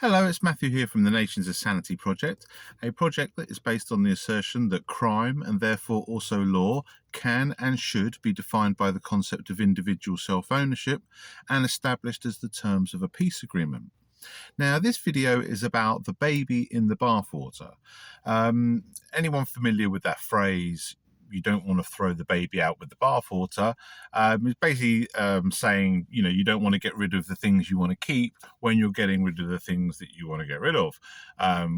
Hello, it's Matthew here from the Nations of Sanity project, a project that is based on the assertion that crime and therefore also law can and should be defined by the concept of individual self-ownership and established as the terms of a peace agreement. Now, this video is about the baby in the bathwater. Anyone familiar with that phrase? You don't want to throw the baby out with the bathwater. It's basically saying, you don't want to get rid of the things you want to keep when you're getting rid of the things that you want to get rid of.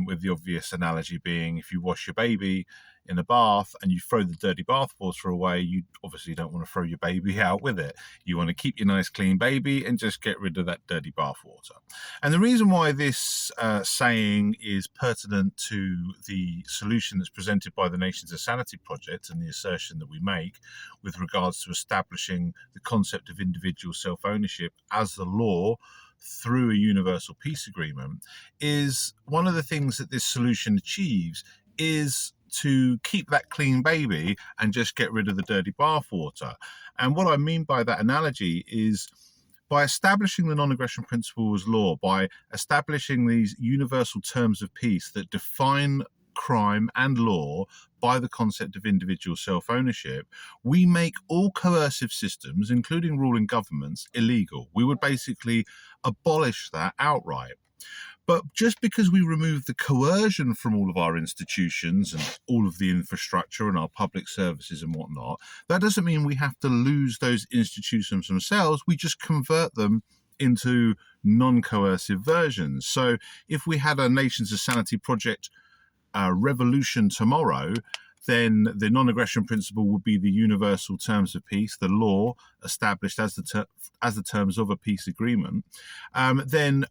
With the obvious analogy being, if you wash your baby in a bath and you throw the dirty bathwater away, you obviously don't want to throw your baby out with it. You want to keep your nice clean baby and just get rid of that dirty bathwater. And the reason why this saying is pertinent to the solution that's presented by the Nations of Sanity project and the assertion that we make with regards to establishing the concept of individual self-ownership as the law through a universal peace agreement is one of the things that this solution achieves is to keep that clean baby and just get rid of the dirty bathwater. And what I mean by that analogy is by establishing the non-aggression principle as law, by establishing these universal terms of peace that define crime and law by the concept of individual self-ownership, we make all coercive systems, including ruling governments, illegal. We would basically abolish that outright. But just because we remove the coercion from all of our institutions and all of the infrastructure and our public services and whatnot, that doesn't mean we have to lose those institutions themselves. We just convert them into non-coercive versions. So if we had a Nations of Sanity project revolution tomorrow, then the non-aggression principle would be the universal terms of peace, the law established as the terms of a peace agreement. Then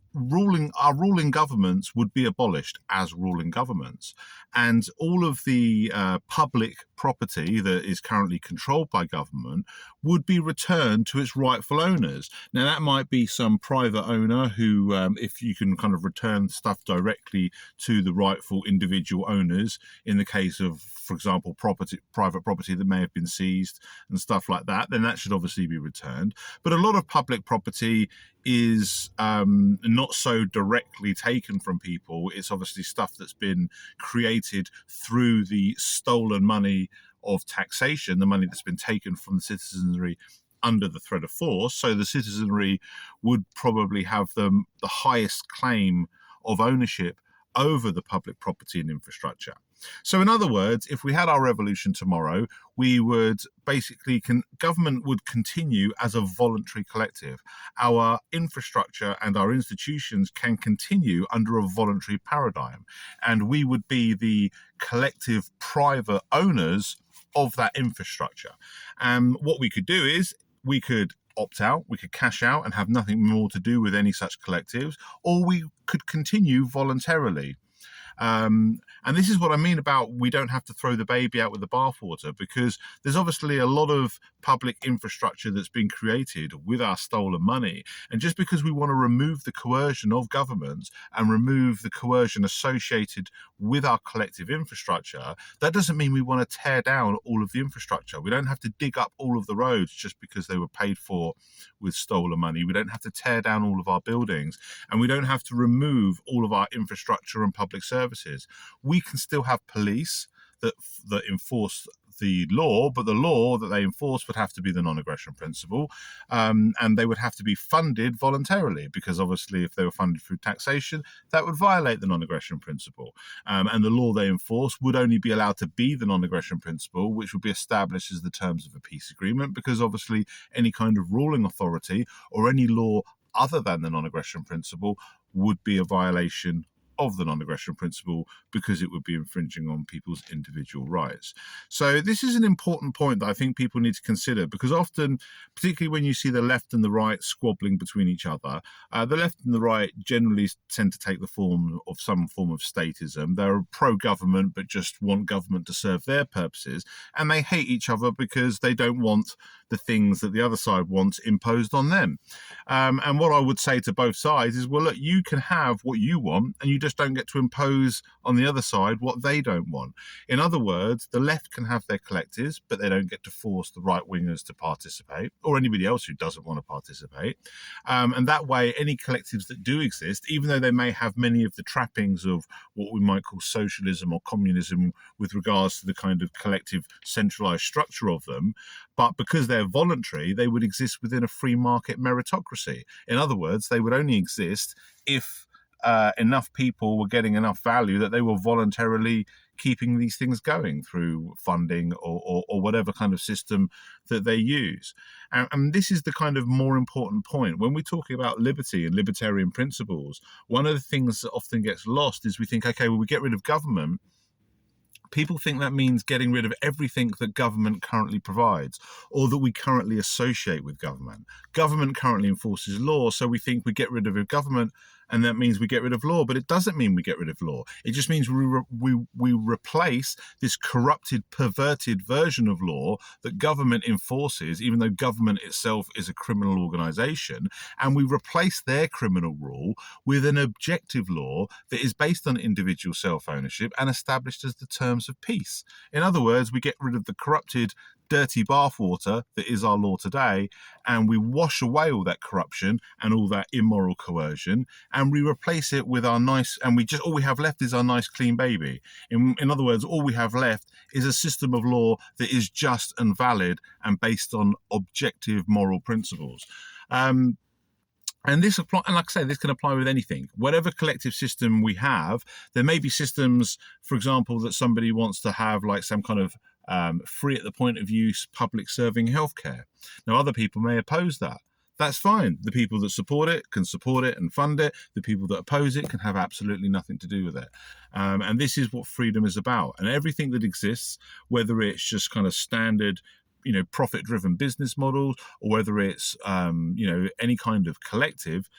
our ruling governments would be abolished as ruling governments, and all of the public property that is currently controlled by government would be returned to its rightful owners. Now, that might be some private owner who, if you can kind of return stuff directly to the rightful individual owners, in the case of, for example, private property that may have been seized and stuff like that, then that should obviously be returned. But a lot of public property is not so directly taken from people. It's obviously stuff that's been created through the stolen money of taxation, the money that's been taken from the citizenry under the threat of force. So the citizenry would probably have the highest claim of ownership over the public property and infrastructure. So in other words, if we had our revolution tomorrow, we would basically, government would continue as a voluntary collective. Our infrastructure and our institutions can continue under a voluntary paradigm. And we would be the collective private owners of that infrastructure. What we could do is we could opt out, we could cash out and have nothing more to do with any such collectives, or we could continue voluntarily. And this is what I mean about we don't have to throw the baby out with the bathwater, because there's obviously a lot of public infrastructure that's been created with our stolen money. And just because we want to remove the coercion of governments and remove the coercion associated with our collective infrastructure, that doesn't mean we want to tear down all of the infrastructure. We don't have to dig up all of the roads just because they were paid for with stolen money. We don't have to tear down all of our buildings, and we don't have to remove all of our infrastructure and public services. We can still have police that enforce the law, but the law that they enforce would have to be the non-aggression principle, and they would have to be funded voluntarily, because obviously if they were funded through taxation, that would violate the non-aggression principle, and the law they enforce would only be allowed to be the non-aggression principle, which would be established as the terms of a peace agreement, because obviously any kind of ruling authority or any law other than the non-aggression principle would be a violation of the non-aggression principle, because it would be infringing on people's individual rights. So this is an important point that I think people need to consider, because often, particularly when you see the left and the right squabbling between each other, the left and the right generally tend to take the form of some form of statism. They're pro-government but just want government to serve their purposes, and they hate each other because they don't want the things that the other side wants imposed on them. And what I would say to both sides is, well, look, you can have what you want and you just don't get to impose on the other side what they don't want. In other words, the left can have their collectives, but they don't get to force the right-wingers to participate, or anybody else who doesn't want to participate. And that way, any collectives that do exist, even though they may have many of the trappings of what we might call socialism or communism with regards to the kind of collective centralized structure of them, but because they're voluntary, they would exist within a free market meritocracy. In other words, they would only exist if enough people were getting enough value that they were voluntarily keeping these things going through funding or whatever kind of system that they use. And this is the kind of more important point. When we're talking about liberty and libertarian principles, one of the things that often gets lost is we think, okay, well, we get rid of government. People think that means getting rid of everything that government currently provides or that we currently associate with government. Government currently enforces law, so we think we get rid of government and that means we get rid of law, but it doesn't mean we get rid of law. It just means we replace this corrupted, perverted version of law that government enforces, even though government itself is a criminal organization, and we replace their criminal rule with an objective law that is based on individual self-ownership and established as the terms of peace. In other words, we get rid of the corrupted, dirty bathwater that is our law today, and we wash away all that corruption and all that immoral coercion, and we replace it with our nice, and all we have left is our nice clean baby. In other words, all we have left is a system of law that is just and valid and based on objective moral principles. And this apply, and like I say, this can apply with anything. Whatever collective system we have, there may be systems, for example, that somebody wants to have like some kind of free at the point of use public serving healthcare. Now, other people may oppose that. That's fine. The people that support it can support it and fund it. The people that oppose it can have absolutely nothing to do with it. And this is what freedom is about. And everything that exists, whether it's just kind of standard, profit-driven business models, or whether it's, any kind of collective,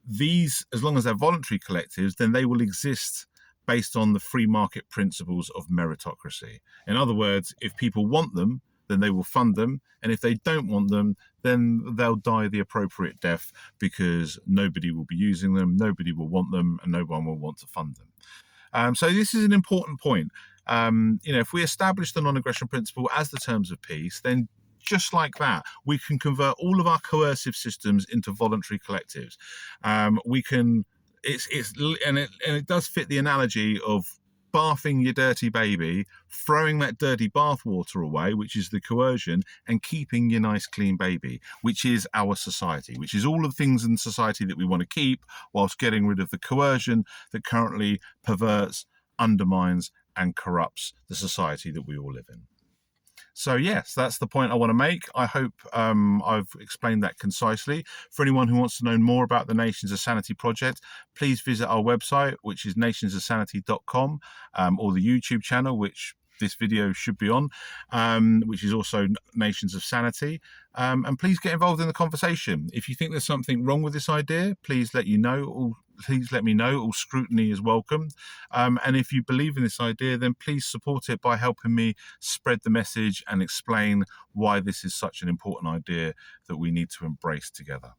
these, as long as they're voluntary collectives, then they will exist based on the free market principles of meritocracy. In other words, if people want them, then they will fund them. And if they don't want them, then they'll die the appropriate death because nobody will be using them, nobody will want them, and no one will want to fund them. So this is an important point. If we establish the non-aggression principle as the terms of peace, then just like that, we can convert all of our coercive systems into voluntary collectives. It does fit the analogy of bathing your dirty baby, throwing that dirty bath water away, which is the coercion, and keeping your nice clean baby, which is our society, which is all of the things in society that we want to keep, whilst getting rid of the coercion that currently perverts, undermines, and corrupts the society that we all live in. So yes, that's the point I want to make. I hope I've explained that concisely. For anyone who wants to know more about the Nations of Sanity project, please visit our website, which is nationsofsanity.com, or the YouTube channel, which this video should be on, which is also Nations of Sanity. And please get involved in the conversation. If you think there's something wrong with this idea, please let me know. All scrutiny is welcome. And if you believe in this idea, then please support it by helping me spread the message and explain why this is such an important idea that we need to embrace together.